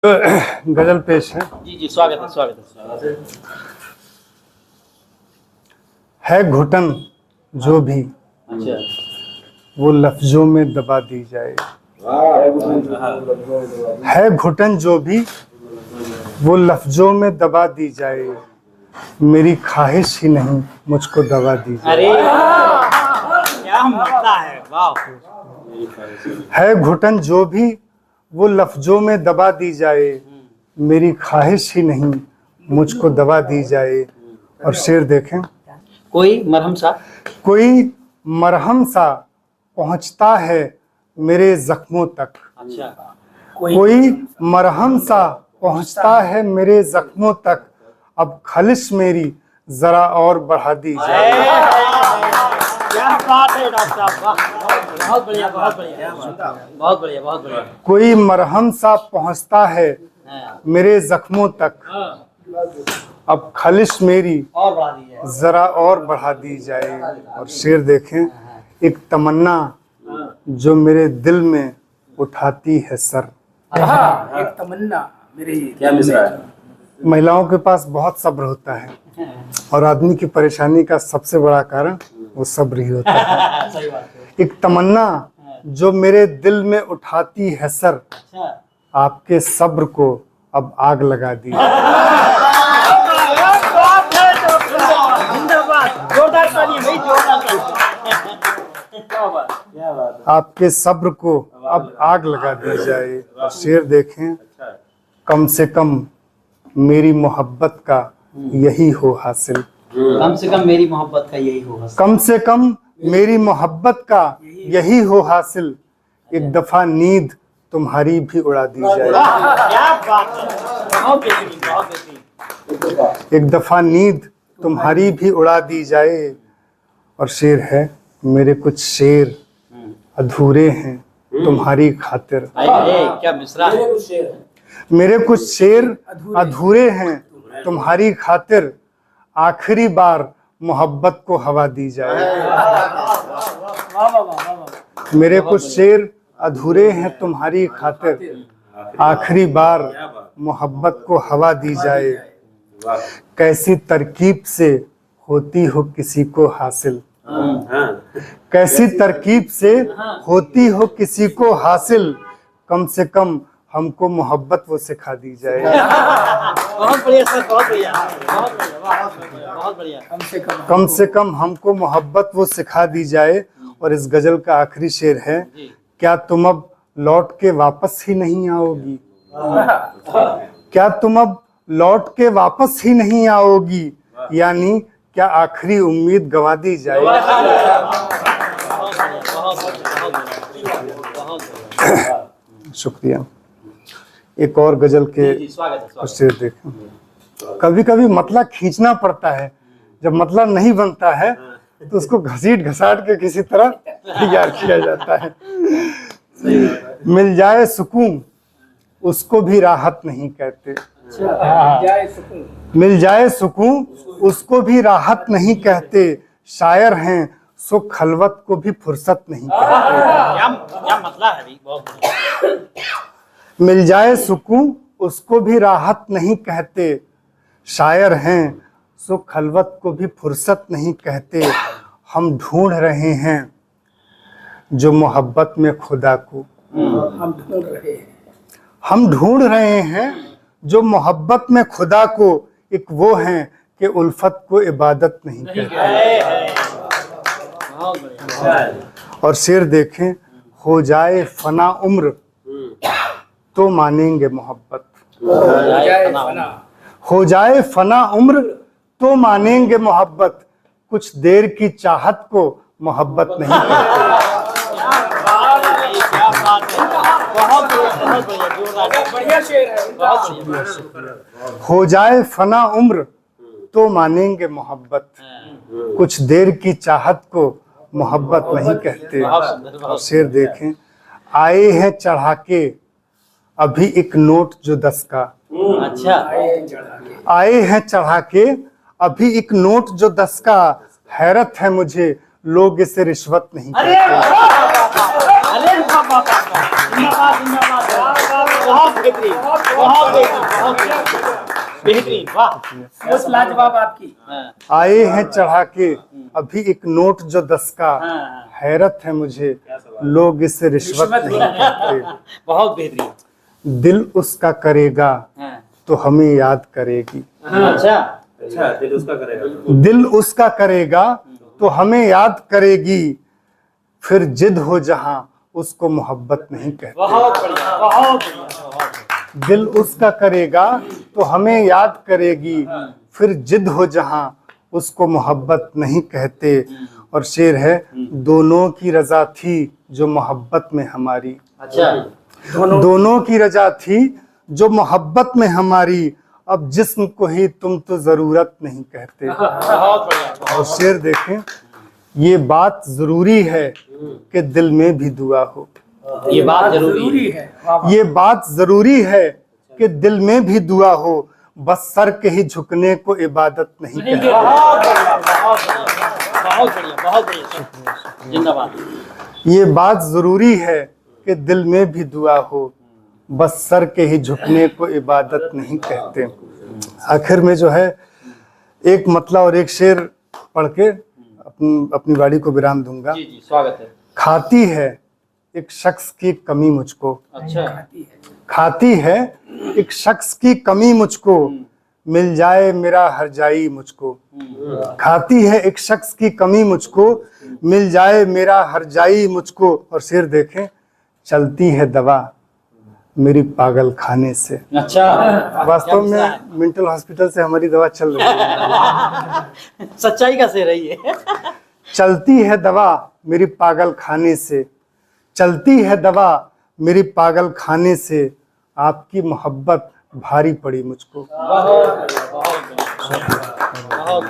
गजल पेश है। जी जी, स्वागत है, स्वागत है घुटन जो भी अच्छा, वो लफ्जों में दबा दी जाए। है घुटन जो भी वो लफ्जों में दबा दी जाए। मेरी ख्वाहिश ही नहीं मुझको दबा दी जाए। अरे क्या मजा है, वाह। है घुटन जो भी वो लफ्जों में दबा दी जाए। मेरी ख्वाहिश ही नहीं मुझको दबा दी जाए। और शेर देखें। कोई मरहम सा, कोई मरहम सा पहुंचता है मेरे जख्मों तक। अच्छा, कोई मरहम सा पहुंचता है मेरे जख्मों तक। अब खलिश मेरी जरा और बढ़ा दी जाए। क्या बात है डॉक्टर साहब, वाह, बहुत बढ़िया, बहुत बढ़िया, बहुत बढ़िया, बहुत बढ़िया। कोई मरहम सा पहुंचता है हाँ, मेरे जख्मों तक। अब खलिश मेरी और बढ़ा दी है। जरा और बढ़ा दी जाए। और शेर देखें। एक तमन्ना जो मेरे दिल में उठाती है सर। एक तमन्ना मेरे क्या मिसरा है? महिलाओं के पास बहुत सब्र होता है और आदमी की परेशानी का सबसे बड़ा कारण वो सब्र ही होता है। सही बात है। एक तमन्ना जो मेरे दिल में उठाती है सर। अच्छा, आपके सब्र को अब आग लगा दी। जिंदाबाद, जोरदार तालियां भाई, जोरदार तालियां। क्या बात, क्या बात है। आपके सब्र को अब आग लगा दी जाए। और शेर देखें। कम से कम मेरी मोहब्बत का यही हो हासिल। कम से कम मेरी मोहब्बत का यही होगा। कम से कम मेरी मोहब्बत का यही हो हासिल। एक दफा नींद तुम्हारी भी उड़ा दी जाए। क्या बात है, बहुत बेहतरीन, बहुत बेहतरीन। एक दफा नींद तुम्हारी भी उड़ा दी जाए। और शेर है। मेरे कुछ शेर अधूरे हैं तुम्हारी खातिर। क्या मिसरा है। मेरे कुछ शेर अधूरे हैं तुम्हारी खातिर। आखिरी बार मोहब्बत को हवा दी जाए। मेरे कुछ शेर अधूरे हैं तुम्हारी खातिर। आखिरी बार मोहब्बत को हवा दी जाए। कैसी तरकीब से होती हो किसी को हासिल। कैसी तरकीब से होती हो किसी को हासिल। कम से कम हमको मोहब्बत वो सिखा दी जाए। बहुत बढ़िया सर, बहुत बढ़िया, बहुत बढ़िया, बहुत बढ़िया। कम से कम हमको मोहब्बत वो सिखा दी जाए। और इस गजल का आखिरी शेर है। क्या तुम अब लौट के वापस ही नहीं आओगी। क्या तुम अब लौट के वापस ही नहीं आओगी। यानी क्या आखिरी उम्मीद गवा दी जाए। शुक्रिया। एक और गजल के शेर देखें। कभी कभी मतला खींचना पड़ता है। जब मतला नहीं बनता है तो उसको घसीट घसाट के किसी तरह तैयार किया जाता है। मिल जाए सुकून उसको भी राहत नहीं कहते। मिल जाए सुकून उसको भी राहत नहीं कहते। शायर हैं सो खलवत को भी फुर्सत नहीं कहते। क्या मतलब है भी, बहुत बढ़िया। मिल जाए सुकून उसको भी राहत नहीं कहते। शायर हैं सो खलवत को भी फुर्सत नहीं कहते। हम ढूंढ रहे हैं जो मोहब्बत में खुदा को। हम ढूंढ रहे हैं जो मोहब्बत में खुदा को। एक वो हैं कि उल्फत को इबादत नहीं कहते। और शेर देखें। हो जाए फना उम्र तो मानेंगे मोहब्बत। हो जाए फना उम्र तो मानेंगे मोहब्बत। कुछ देर की चाहत को मोहब्बत नहीं कहते। हो जाए फना उम्र तो मानेंगे मोहब्बत। कुछ देर की चाहत को मोहब्बत नहीं कहते। और शेर देखें। आए हैं चढ़ा के अभी एक नोट जो 10 का। अच्छा, आए हैं चढ़ा के अभी एक नोट जो 10 का। हैरत है मुझे लोग इसे रिश्वत नहीं कहते। अरे बहुत बेहतरीन, बहुत बेहतरीन, वाह। सोच लाजवाब आपकी। हाँ, आए हैं चढ़ा के अभी एक नोट जो 10 का, हाँ, हैरत है मुझे लोग इसे रिश्वत नहीं कहते। बहुत बेहतरीन। दिल उसका करेगा हाँ, तो हमें याद करेगी। अच्छा, अच्छा, दिल उसका करेगा। दिल उसका करेगा तो हमें याद करेगी, फिर जिद हो जहां उसको मोहब्बत नहीं कहते। बहुत बढ़िया, बहुत बढ़िया, बहुत बढ़िया। दिल उसका करेगा तो हमें याद करेगी, फिर जिद हो जहां उसको मोहब्बत नहीं कहते। और शेर है, दोनों की रजा थी जो मोहब्बत में हमारी, अच्छा, दोनों की रजा थी जो मोहब्बत में हमारी, अब जिस्म को ही तुम तो जरूरत नहीं कहते। बहुत बढ़िया। और शेर देखें, ये बात जरूरी है कि दिल में भी दुआ हो, ये बात जरूरी जरूरी है। है। वाह, वाह। ये बात जरूरी है कि दिल में भी दुआ हो, बस सर के ही झुकने को इबादत नहीं कहते। बहुत बढ़िया, बहुत बढ़िया, बहुत बढ़िया, बहुत बढ़िया। जिंदाबाद। ये बात जरूरी है कि दिल में भी दुआ हो, बस सर के ही झुकने को इबादत नहीं कहते। आखिर में जो है एक मतला और एक शेर पढ़ के अपनी वाणी को विराम दूंगा। जी जी, स्वागत है। खाती है एक शख्स की कमी मुझको, अच्छा, खाती है एक शख्स की कमी मुझको, मिल जाए मेरा हरजाई मुझको। खाती है एक शख्स की कमी मुझको, मिल जाए मेरा हरजाई मुझको। और शेर देखें, चलती है दवा मेरी पागल खाने से। अच्छा, वास्तव में मेंटल हॉस्पिटल से हमारी दवा चल रही है। सच्चाई का शेर है ये। चलती है दवा मेरी पागल खाने से, चलती है दवा मेरी पागल खाने से, आपकी मोहब्बत भारी पड़ी मुझको। बहुत बढ़िया, बहुत बढ़िया।